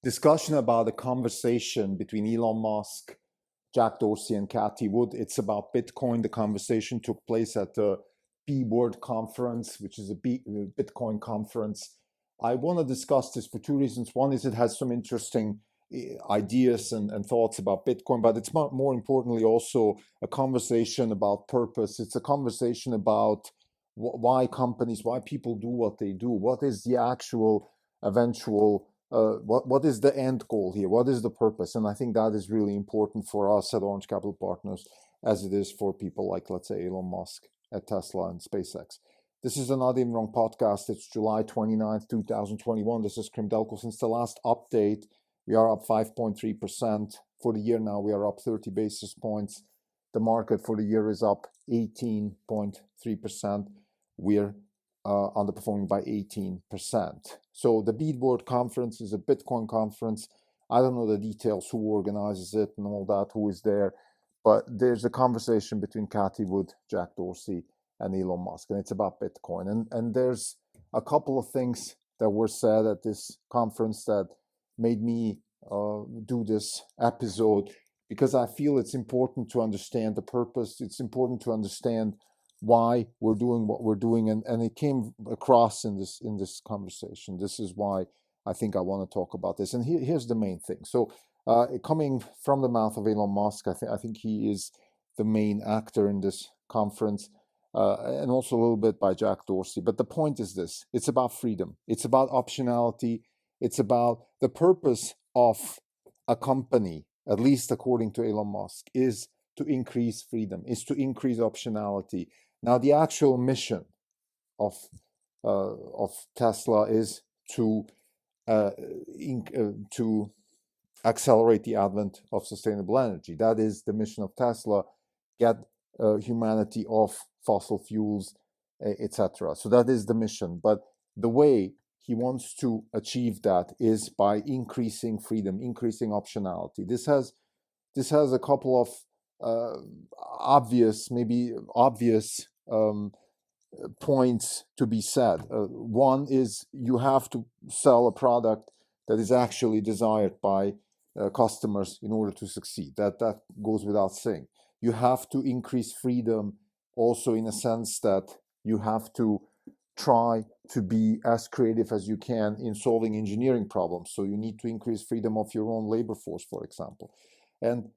discussion about a conversation between Elon Musk, Jack Dorsey, and Cathy Wood. It's about Bitcoin. The conversation took place at the B-Word conference, which is a Bitcoin conference. I want to discuss this for two reasons. One is it has some interesting ideas and thoughts about Bitcoin, but it's more importantly also a conversation about purpose. It's a conversation about why companies, why people do what they do. What is the actual eventual what is the end goal here? What is the purpose? And I think that is really important for us at Orange Capital Partners, as it is for people like, let's say, Elon Musk at Tesla and SpaceX. This is the Not Even Wrong podcast. It's July 29th, 2021. This is Krim Delko. Since the last update, we are up 5.3%. For the year now, we are up 30 basis points. The market for the year is up 18.3%. We're underperforming by 18%. So the B-Word conference is a Bitcoin conference. I don't know the details, who organizes it and all that, who is there, but there's a conversation between Cathy Wood, Jack Dorsey, and Elon Musk, and it's about Bitcoin. And there's a couple of things that were said at this conference that made me do this episode, because I feel it's important to understand the purpose. It's important to understand why we're doing what we're doing, and it came across in this conversation. This is why I think I want to talk about this. And here's the main thing. So coming from the mouth of Elon Musk, I think he is the main actor in this conference, and also a little bit by Jack Dorsey. But the point is this: it's about freedom. It's about optionality. It's about the purpose of a company, at least according to Elon Musk, is to increase freedom, is to increase optionality. Now, the actual mission of Tesla is to accelerate the advent of sustainable energy. That is the mission of Tesla: get humanity off fossil fuels, etc. So that is the mission. But the way he wants to achieve that is by increasing freedom, increasing optionality. This has a couple of obvious points to be said. One is you have to sell a product that is actually desired by customers in order to succeed. That goes without saying. You have to increase freedom also in a sense that you have to try to be as creative as you can in solving engineering problems. So you need to increase freedom of your own labor force, for example. And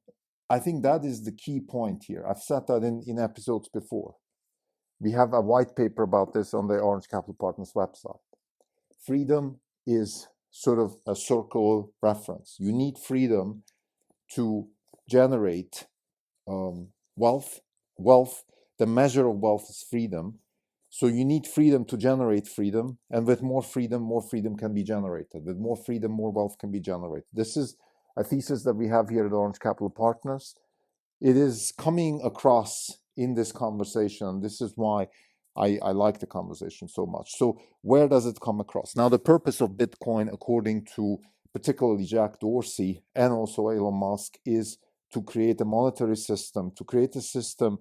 I think that is the key point here. I've said that in episodes before. We have a white paper about this on the Orange Capital Partners website. Freedom is sort of a circular reference. You need freedom to generate wealth. The measure of wealth is freedom. So you need freedom to generate freedom. And with more freedom can be generated. With more freedom, more wealth can be generated. This is a thesis that we have here at Orange Capital Partners. It is coming across in this conversation. This is why I like the conversation so much. So where does it come across? Now, the purpose of Bitcoin, according to particularly Jack Dorsey and also Elon Musk, is to create a monetary system, to create a system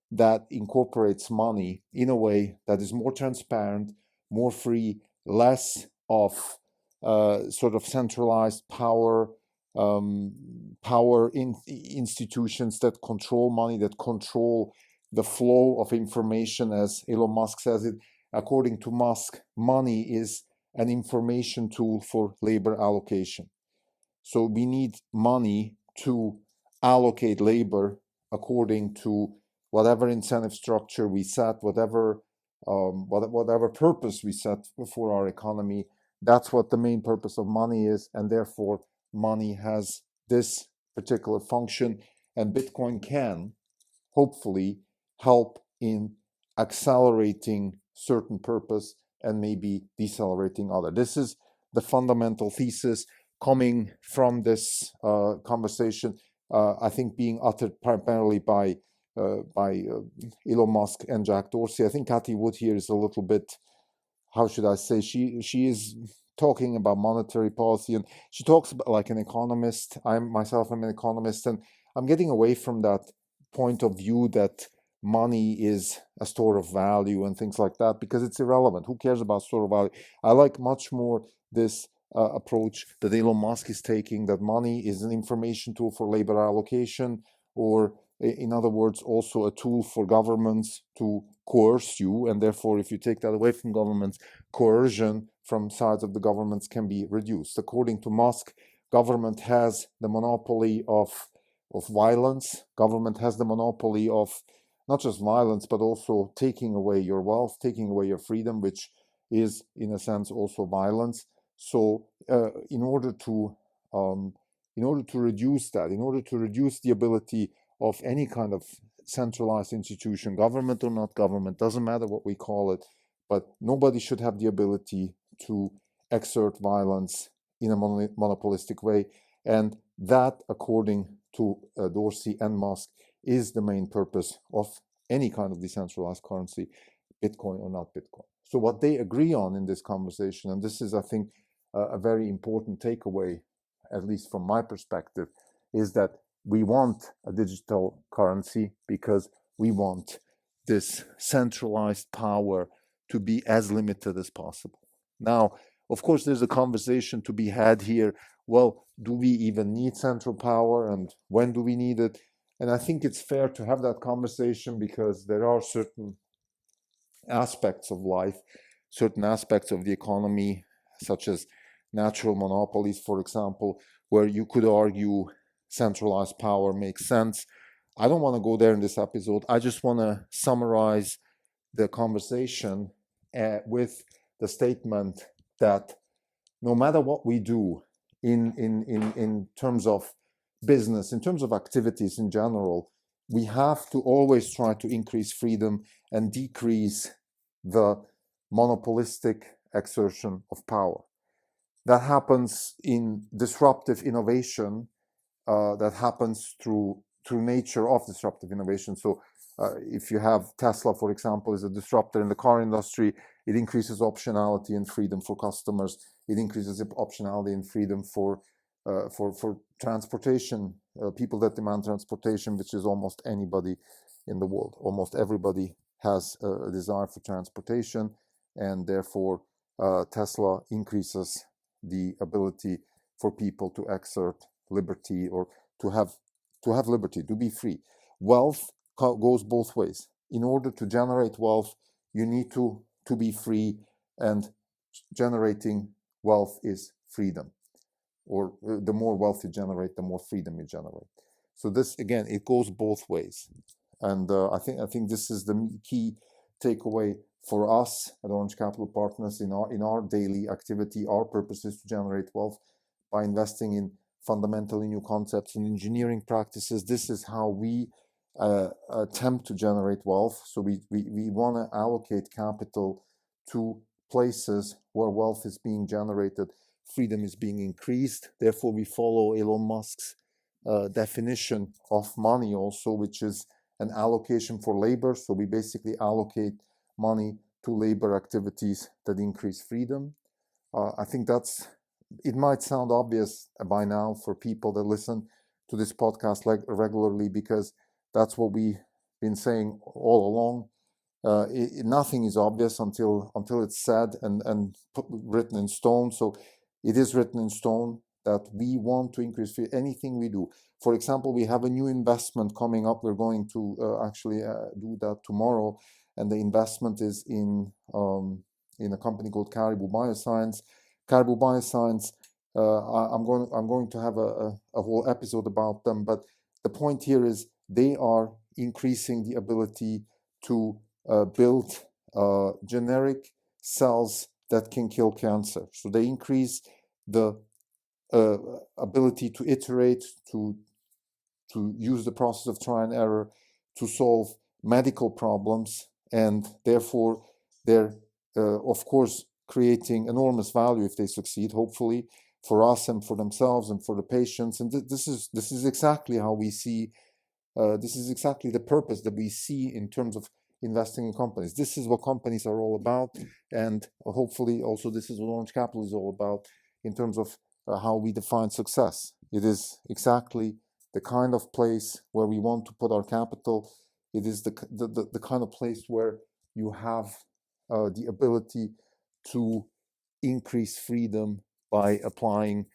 that incorporates money in a way that is more transparent, more free, less of sort of centralized power, institutions that control money, that control the flow of information. As Elon Musk says it, according to Musk, money is an information tool for labor allocation. So we need money to allocate labor according to whatever incentive structure we set, whatever purpose we set for our economy. That's what the main purpose of money is, and therefore money has this particular function, and Bitcoin can hopefully help in accelerating certain purpose and maybe decelerating other. This is the fundamental thesis coming from this conversation, I think being uttered primarily by Elon Musk and Jack Dorsey. I think Cathy Wood here is a little bit, how should I say, she is talking about monetary policy, and she talks about like an economist. I'm an economist, and I'm getting away from that point of view that money is a store of value and things like that, because it's irrelevant. Who cares about store of value? I like much more this approach that Elon Musk is taking, that money is an information tool for labor allocation, or in other words, also a tool for governments to coerce you. And therefore, if you take that away from governments, coercion from sides of the governments can be reduced. According to Musk, government has the monopoly of violence. Government has the monopoly of not just violence, but also taking away your wealth, taking away your freedom, which is in a sense also violence. So in order to reduce that, in order to reduce the ability of any kind of centralized institution, government or not government, doesn't matter what we call it, but nobody should have the ability to exert violence in a monopolistic way. And that, according to Dorsey and Musk, is the main purpose of any kind of decentralized currency, Bitcoin or not Bitcoin. So what they agree on in this conversation, and this is, I think, a very important takeaway, at least from my perspective, is that we want a digital currency because we want this centralized power to be as limited as possible. Now, of course, there's a conversation to be had here. Well, do we even need central power, and when do we need it? And I think it's fair to have that conversation because there are certain aspects of life, certain aspects of the economy, such as natural monopolies, for example, where you could argue centralized power makes sense. I don't want to go there in this episode. I just want to summarize the conversation with the statement that no matter what we do in terms of business, in terms of activities in general, we have to always try to increase freedom and decrease the monopolistic exertion of power. That happens in disruptive innovation, that happens through nature of disruptive innovation. So if you have Tesla, for example, is a disruptor in the car industry, it increases optionality and freedom for customers. It increases optionality and freedom for transportation, people that demand transportation, which is almost anybody in the world. Almost everybody has a desire for transportation, and therefore Tesla increases the ability for people to exert liberty, or to have liberty, to be free. Wealth goes both ways. In order to generate wealth, you need to be free, and generating wealth is freedom. Or the more wealth you generate, the more freedom you generate. So this, again, it goes both ways. And I think this is the key takeaway for us at Orange Capital Partners in our daily activity. Our purpose is to generate wealth by investing in fundamentally new concepts and engineering practices. This is how we attempt to generate wealth. So we want to allocate capital to places where wealth is being generated, freedom is being increased. Therefore, we follow Elon Musk's definition of money also, which is an allocation for labor. So we basically allocate money to labor activities that increase freedom. I think it might sound obvious by now for people that listen to this podcast regularly, because that's what we've been saying all along. Nothing is obvious until it's said and written in stone. So it is written in stone that we want to increase free anything we do. For example, we have a new investment coming up. We're going to actually do that tomorrow, and the investment is in a company called Caribou Bioscience. Caribou Bioscience. I'm going to have a whole episode about them, but the point here is they are increasing the ability to build generic cells that can kill cancer. So they increase the ability to iterate, to use the process of trial and error to solve medical problems, and therefore they're of course creating enormous value if they succeed, hopefully for us and for themselves and for the patients. And this is exactly how we see. This is exactly the purpose that we see in terms of investing in companies. This is what companies are all about, and hopefully also this is what Orange Capital is all about in terms of how we define success. It is exactly the kind of place where we want to put our capital. It is the kind of place where you have the ability to increase freedom, by applying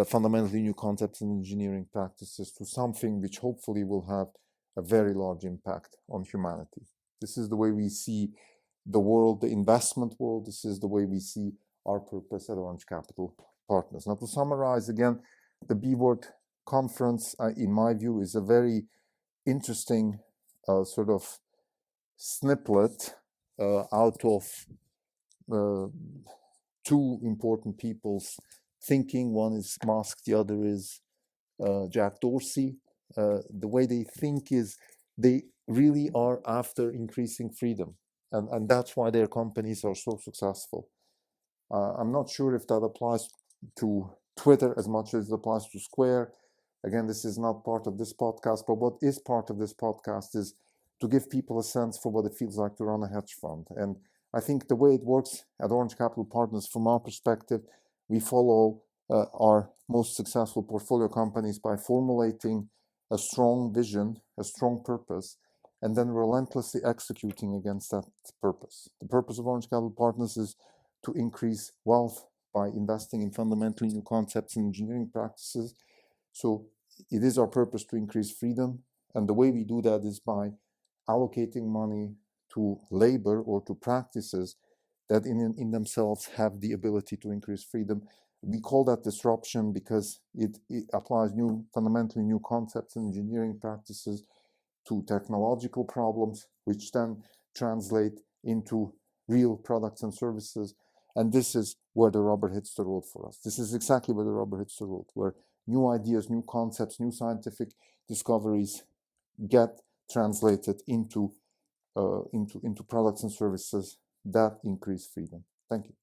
fundamentally new concepts and engineering practices to something which hopefully will have a very large impact on humanity. This is the way we see the world, the investment world. This is the way we see our purpose at Orange Capital Partners. Now, to summarize again, the B Word conference, in my view, is a very interesting sort of snippet out of two important people's thinking. One is Musk, the other is Jack Dorsey. The way they think is they really are after increasing freedom, and that's why their companies are so successful. I'm not sure if that applies to Twitter as much as it applies to Square. Again, this is not part of this podcast, but what is part of this podcast is to give people a sense for what it feels like to run a hedge fund. And I think the way it works at Orange Capital Partners, from our perspective, we follow our most successful portfolio companies by formulating a strong vision, a strong purpose, and then relentlessly executing against that purpose. The purpose of Orange Capital Partners is to increase wealth by investing in fundamentally new concepts and engineering practices. So it is our purpose to increase freedom, and the way we do that is by allocating money to labor or to practices that in themselves have the ability to increase freedom. We call that disruption because it applies fundamentally new concepts and engineering practices to technological problems, which then translate into real products and services. And this is where the rubber hits the road for us. This is exactly where the rubber hits the road, where new ideas, new concepts, new scientific discoveries get translated into products and services that increase freedom. Thank you.